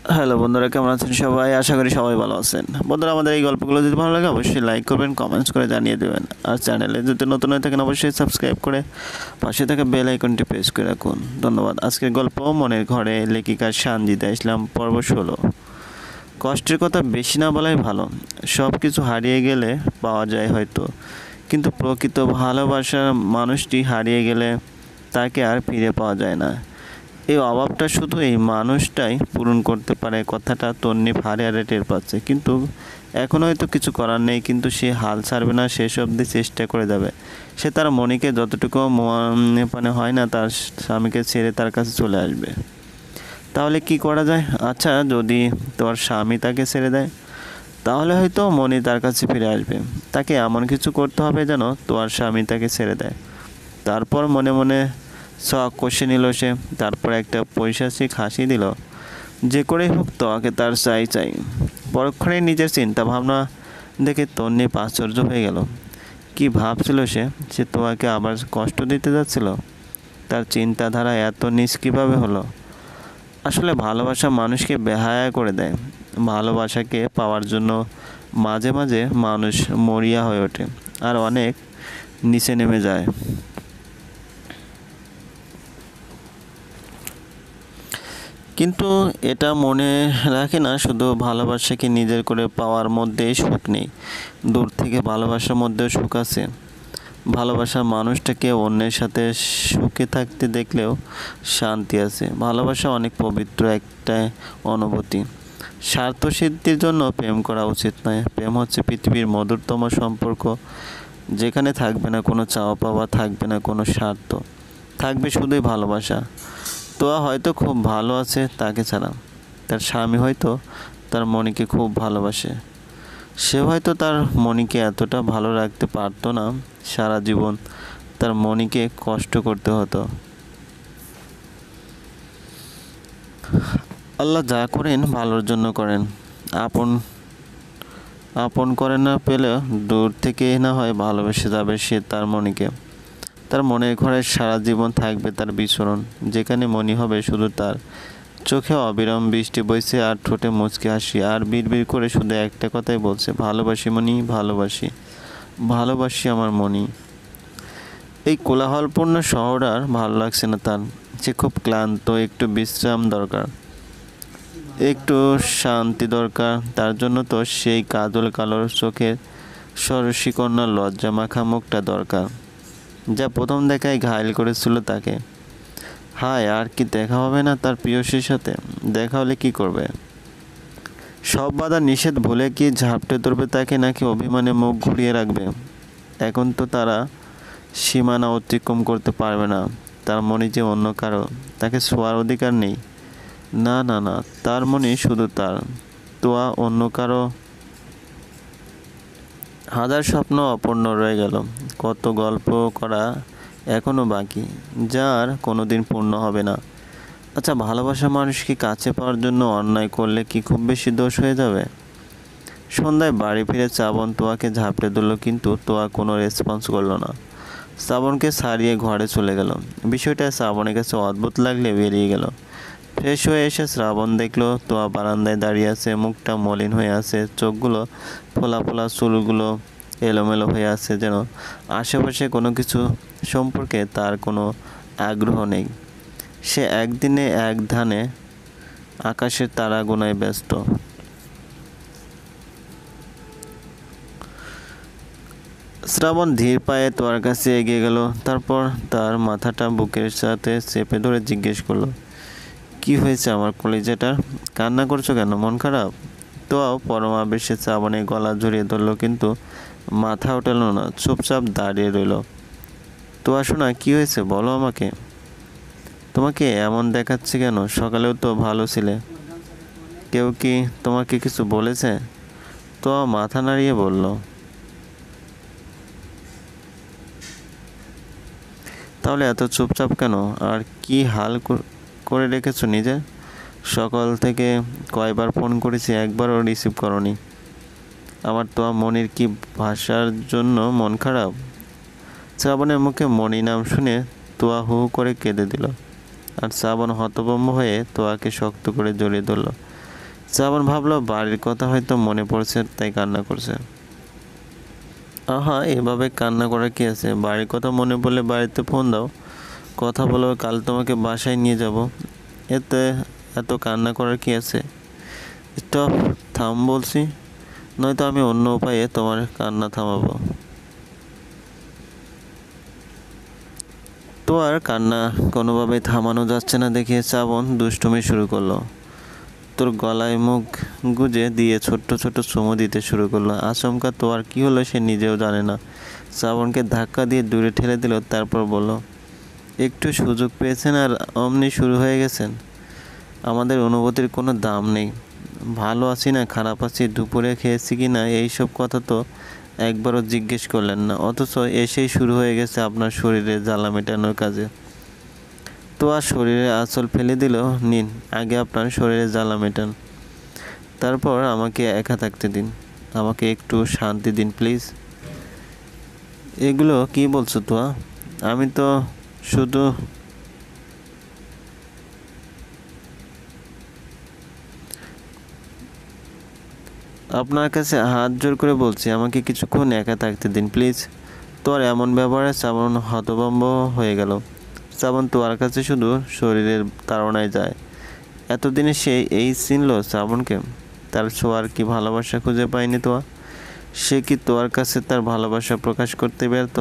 Hello বন্ধুরা, কেমন আছেন সবাই? আশা করি সবাই ভালো আছেন। বন্ধুরা, আমাদের এই গল্পগুলো যদি ভালো লাগে অবশ্যই লাইক করবেন, কমেন্টস করে জানিয়ে দেবেন। আর চ্যানেলে যদি নতুন হয়ে থাকেন অবশ্যই সাবস্ক্রাইব করে পাশে থাকা বেল আইকনটি প্রেস করে রাখুন। ধন্যবাদ। আজকের গল্প মনের ঘরে, লেখিকা সানজিদা ইসলাম, পর্ব 16। কষ্টের কথা বেশি না বলাই ভালো। সব কিছু হারিয়ে গেলে পাওয়া যায় হয়তো, কিন্তু প্রকৃত ভালোবাসার মানুষটি হারিয়ে গেলে তাকে আর ফিরে পাওয়া যায় না। এই অভাবটা শুধু এই মানুষটাই পূরণ করতে পারে, কথাটা তন্নি হারে হারে টের পাচ্ছে। কিন্তু এখন হয়তো কিছু করার নেই, কিন্তু সে হাল ছাড়বে না, শেষ অবধি চেষ্টা করে যাবে। সে তার মনিকে যতটুকু মানে হয় না, তার স্বামীকে ছেড়ে তার কাছে চলে আসবে। তাহলে কি করা যায়? আচ্ছা, যদি তোর স্বামী তাকে ছেড়ে দেয় তাহলে হয়তো মনি তার কাছে ফিরে আসবে। তাকে এমন কিছু করতে হবে যেন তোর স্বামী তাকে ছেড়ে দেয়। তারপর মনে মনে শখ কষে নিল সে। তারপর একটা পৈশাচিক হাসি দিল। যে করেই হোক তোয়াকে তার চাই চাই। পরক্ষণেই নিজের চিন্তা ভাবনা দেখে তন্নি আশ্চর্য হয়ে গেল। কি ভাবছিল সে? সে তোয়াকে আবার কষ্ট দিতে যাচ্ছিল? তার চিন্তাধারা এত নিচ কীভাবে হলো? আসলে ভালোবাসা মানুষকে বেহায়া করে দেয়। ভালোবাসাকে পাওয়ার জন্য মাঝে মাঝে মানুষ মরিয়া হয়ে ওঠে আর অনেক নিচে নেমে যায়। কিন্তু এটা মনে রাখে না, শুধু ভালোবাসাকে নিজের করে পাওয়ার মধ্যেই সুখ নেই, দূর থেকে ভালোবাসার মধ্যেও সুখ আছে। ভালোবাসার মানুষটাকে অন্যের সাথে সুখে থাকতে দেখলেও শান্তি আছে। ভালোবাসা অনেক পবিত্র একটা অনুভূতি। স্বার্থসিদ্ধির জন্য প্রেম করা উচিত নয়। প্রেম হচ্ছে পৃথিবীর মধুরতম সম্পর্ক, যেখানে থাকবে না কোনো চাওয়া পাওয়া, থাকবে না কোনো স্বার্থ, থাকবে শুধুই ভালোবাসা। তোয়া হয়তো খুব ভালো আছে তাকে ছাড়া। তার স্বামী হয়তো তার মনিকে খুব ভালোবাসে। সে হয়তো তার মনিকে এতটা ভালো রাখতে পারতো না। সারা জীবন তার মনিকে কষ্ট করতে হতো। আল্লাহ যা করেন ভালোর জন্য করেন। আপন আপন করে না পেলেও দূর থেকে না হয় ভালোবেসে যাবে সে তার মনিকে। তার মনের ঘরে সারা জীবন থাকবে তার বিচরণ। যেখানে মনি হবে শুধু তার। চোখে অবিরাম বৃষ্টি বইছে আর ঠোঁটে মুচকি হাসি, আর বিড়বিড় করে শুধু একটা কথাই বলছে, ভালোবাসি মনি, ভালোবাসি, ভালোবাসি আমার মনি। এই কোলাহলপূর্ণ শহর আর ভালো লাগছে না তার। সে খুব ক্লান্ত, একটু বিশ্রাম দরকার, একটু শান্তি দরকার। তার জন্য তো সেই কাজল কালো চোখের সরসীকন্যার লজ্জা মাখা মুখটা দরকার, যা প্রথম দেখায় ঘায়েল করেছিল তাকে। হায়, আর কি দেখা হবে না তার প্রিয়সীর সাথে? দেখা হলে কি করবে? সব বাধা নিষেধ ভুলে কি ঝাপটে ধরবে তাকে, নাকি অভিমানে মুখ ঘুরিয়ে রাখবে? এখন তো তারা সীমানা অতিক্রম করতে পারবে না। তার মনে যে অন্য কারো, তাকে ছোঁয়ার অধিকার নেই। না না না, তার মনে শুধু তার। তোয়া অন্য কারো। হাজার স্বপ্ন অপূর্ণ রয়ে গেল, কত গল্প করা এখনো বাকি, যা আর কোনোদিন পূর্ণ হবে না। আচ্ছা, ভালোবাসা মানুষকে কাছে পাওয়ার জন্য অন্যায় করলে কি খুব বেশি দোষ হয়ে যাবে? সন্ধ্যায় বাড়ি ফিরে শ্রাবণ তোয়াকে ঝাপটে ধরল, কিন্তু তোয়া কোনো রেসপন্স করলো না। শ্রাবণকে ছাড়িয়ে ঘরে চলে গেল। বিষয়টা শ্রাবণের কাছে অদ্ভুত লাগলে বেরিয়ে গেল। ফ্রেশ হয়ে এসে শ্রাবণ দেখলো তোয়া বারান্দায় দাঁড়িয়ে আছে, মুখটা মলিন হয়ে আছে, চোখগুলো ফোলা ফোলা, চুলগুলো এলোমেলো হয়ে আছে, যেন আশেপাশে কোনো কিছু সম্পর্কে তার কোনো আগ্রহ নেই। সে একদিনে এক ধ্যানে আকাশের তারা গোনায় ব্যস্ত। শ্রাবণ ধীর পায়ে তোয়ার কাছে এগিয়ে গেল। তারপর তার মাথাটা বুকের সাথে চেপে ধরে জিজ্ঞেস করলো, কি হয়েছে আমার কলিজাটার? কান্না করছো কেন? মন খারাপ? তোয়াও পরম আবেশে শ্রাবণের গলা জড়িয়ে ধরলো, কিন্তু মাথা ওঠালো না, চুপচাপ দাঁড়িয়ে রইল। তোয়া শোনা, কি হয়েছে বলো আমাকে। তোমাকে এমন দেখাচ্ছে কেন? সকালেও তো ভালো ছিলে। কেউ কি তোমাকে কিছু বলেছে? তোয়া মাথা নাড়িয়ে বলল, তাহলে এত চুপচাপ কেন? আর কি হাল করে রেখেছো নিজের? সকাল থেকে কয়বার ফোন করেছি, একবারও রিসিভ করনি। আমার তো মনির কি ভাষার জন্য মন খারাপ? শ্রাবণের মুখে মনি নাম শুনে তোয়া হু হু করে কেঁদে দিল। আর শ্রাবণ হতভম্ব হয়ে তোয়াকে শক্ত করে জড়িয়ে ধরল। শ্রাবণ ভাবলো বাড়ির কথা হয়তো মনে পড়ছে তাই কান্না করছে। আহা, এভাবে কান্না করার কি আছে? বাড়ির কথা মনে পড়লে বাড়িতে ফোন দাও, কথা বলো, কাল তোমাকে বাসায় নিয়ে যাব। এতে এত কান্না করার কি আছে? স্টপ, থাম বলছি, নয়তো আমি অন্য উপায়ে তোমার কান্না থামাবো। তো আর কান্না কোনোভাবেই থামানো যাচ্ছে না দেখে শ্রাবণ দুষ্টুমি শুরু করলো। তোর গলায় মুখ গুজে দিয়ে ছোট্ট ছোট্ট চুমু দিতে শুরু করলো। আচমকা তো আর কি হলো সে নিজেও জানে না। শ্রাবণকে ধাক্কা দিয়ে দূরে ঠেলে দিল, তারপর বলল, একটু সুযোগ পেয়েছেন আর অমনি শুরু হয়ে গেছেন। আমাদের অনুভূতির কোনো দাম নেই। ভালো আছি না খারাপ আছি, দুপুরে খেয়েছি কি না, এইসব কথা তো একবারও জিজ্ঞেস করলেন না, অথচ এসেই শুরু হয়ে গেছে আপনার শরীরে জ্বালা মেটানোর কাজে। তো আর শরীরে আঁচল ফেলে দিল, নিন আগে আপনার শরীরে জ্বালা মেটান, তারপর আমাকে একা থাকতে দিন, আমাকে একটু শান্তি দিন প্লিজ। এগুলো কি বলছো তোয়া? আমি তো শুধু আপনার কাছে হাত জোর করে বলছি, আমাকে কিছুক্ষণ একা থাকতে দিন প্লিজ। তোর এমন ব্যবহারে শ্রাবণ হতভম্ব হয়ে গেল। শ্রাবণ তোয়ার কাছে শুধু শরীরের তাড়নায় যায়। এতদিনে সে এই চিনল শ্রাবণকে। তার ছোঁয়ার কি ভালোবাসা খুঁজে পায়নি তোয়া? সে কি তোয়ার কাছে তার ভালোবাসা প্রকাশ করতে ব্যর্থ?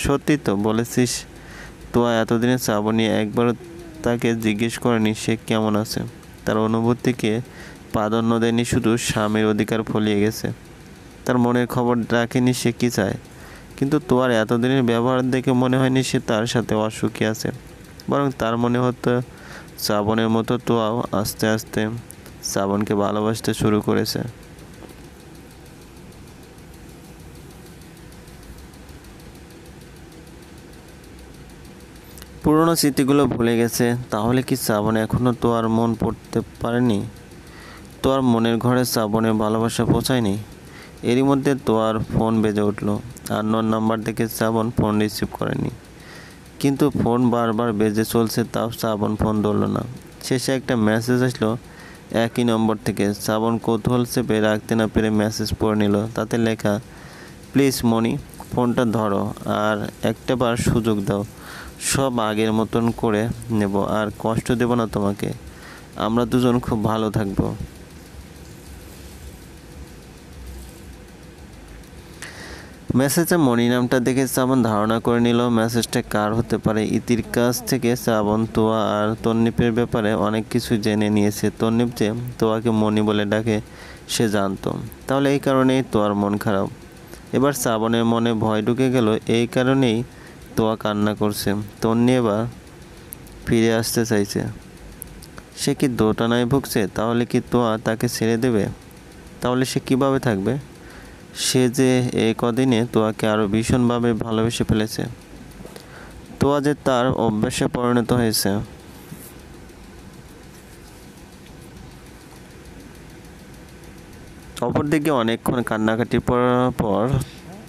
সত্যি তো বলেছিস, তোয়া এতদিনে শ্রাবণী একবারও তাকে জিজ্ঞেস করেনি সে কেমন আছে। তার অনুভূতিকে প্রাধান্য দেয়নি, শুধু স্বামীর অধিকার ফলিয়ে গেছে। তার মনের খবর রাখেনি সে কী চায়। কিন্তু তোয়ার এতদিনের ব্যবহার দেখে মনে হয়নি সে তার সাথে অসুখী আছে, বরং তার মনে হতো শ্রাবণের মতো তোয়াও আস্তে আস্তে শ্রাবণকে ভালোবাসতে শুরু করেছে। পুরনো স্মৃতিগুলো ভুলে গেছে, তাহলে কি শ্রাবণ এখনও তোয়ার মন পড়তে পারেনি? তোয়ার মনের ঘরে শ্রাবণের ভালোবাসা পৌঁছায়নি? এরই মধ্যে তোয়ার ফোন বেজে উঠল। আননোন নাম্বার দেখে শ্রাবণ ফোন রিসিভ করেনি, কিন্তু ফোন বারবার বেজে চলছে, তাও শ্রাবণ ফোন ধরল না। শেষে একটা মেসেজ আসলো একই নম্বর থেকে। শ্রাবণ কৌতূহল চেপে রাখতে না পেরে মেসেজ পড়ে নিল। তাতে লেখা, প্লিজ মনি, ফোনটা ধরো আর একটাবার সুযোগ দাও। সব আগের মতন করে নেব, আর কষ্ট দেব না তোমাকে। আমরা দুজন খুব ভালো থাকবো। মেসেজে মনি নামটা দেখে শ্রাবণ ধারণা করে নিল মেসেজটা কার হতে পারে। ইতির কাছ থেকে শ্রাবণ তোয়া আর তন্নিপের ব্যাপারে অনেক কিছু জেনে নিয়েছে। তন্নিপ যে তোয়াকে মনি বলে ডাকে সে জানতো, তাহলে এই কারণেই তোয়ার মন খারাপ। এবার শ্রাবণের মনে ভয় ঢুকে গেল, এই কারণেই তোয়া কান্না করছে। তন্নি এবার ফিরে আসতে চাইছে। সে কি দোটানায় ভুগছে? তাহলে কি তোয়া তাকে ছেড়ে দেবে? তাহলে সে কিভাবে থাকবে? সে যে এই কদিনে তোয়াকে আরও ভীষণভাবে ভালোবেসে ফেলেছে। তোয়া যে তার অভ্যাসে পরিণত হয়েছে। অপরদিকে অনেকক্ষণ কান্নাকাটির পর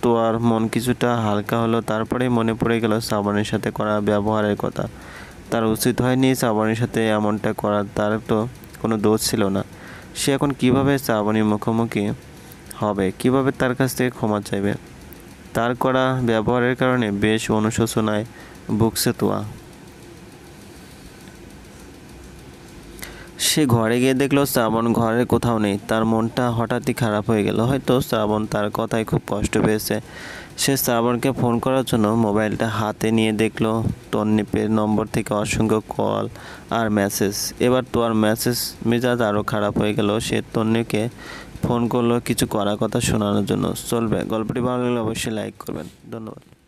তোয়ার মন কিছুটা হালকা হলো। তারপরেই মনে পড়ে গেল শ্রাবণের সাথে করা ব্যবহারের কথা। তার উচিত হয়নি শ্রাবণীর সাথে এমনটা করার, তার তো কোনো দোষ ছিল না। সে এখন কিভাবে শ্রাবণীর মুখোমুখি হবে, কিভাবে তার কাছ থেকে ক্ষমা চাইবে? তার করা ব্যবহারের কারণে বেশ অনুশোচনায় ভুগছে তোয়া। সে ঘরে গিয়ে দেখলো শ্রাবণ ঘরে কোথাও নেই। তার মনটা হঠাৎই খারাপ হয়ে গেল। হয়তো শ্রাবণ তার কথায় খুব কষ্ট পেয়েছে। সে শ্রাবণকে ফোন করার জন্য মোবাইলটা হাতে নিয়ে দেখলো তন্নিপের নম্বর থেকে অসংখ্য কল আর মেসেজ। এবার তো আর মেজাজ আরও খারাপ হয়ে গেল। সে তন্নিকে ফোন করলো কিছু কড়া কথা শোনানোর জন্য। চলবে, গল্পটি ভালো লাগলে অবশ্যই লাইক করবেন। ধন্যবাদ।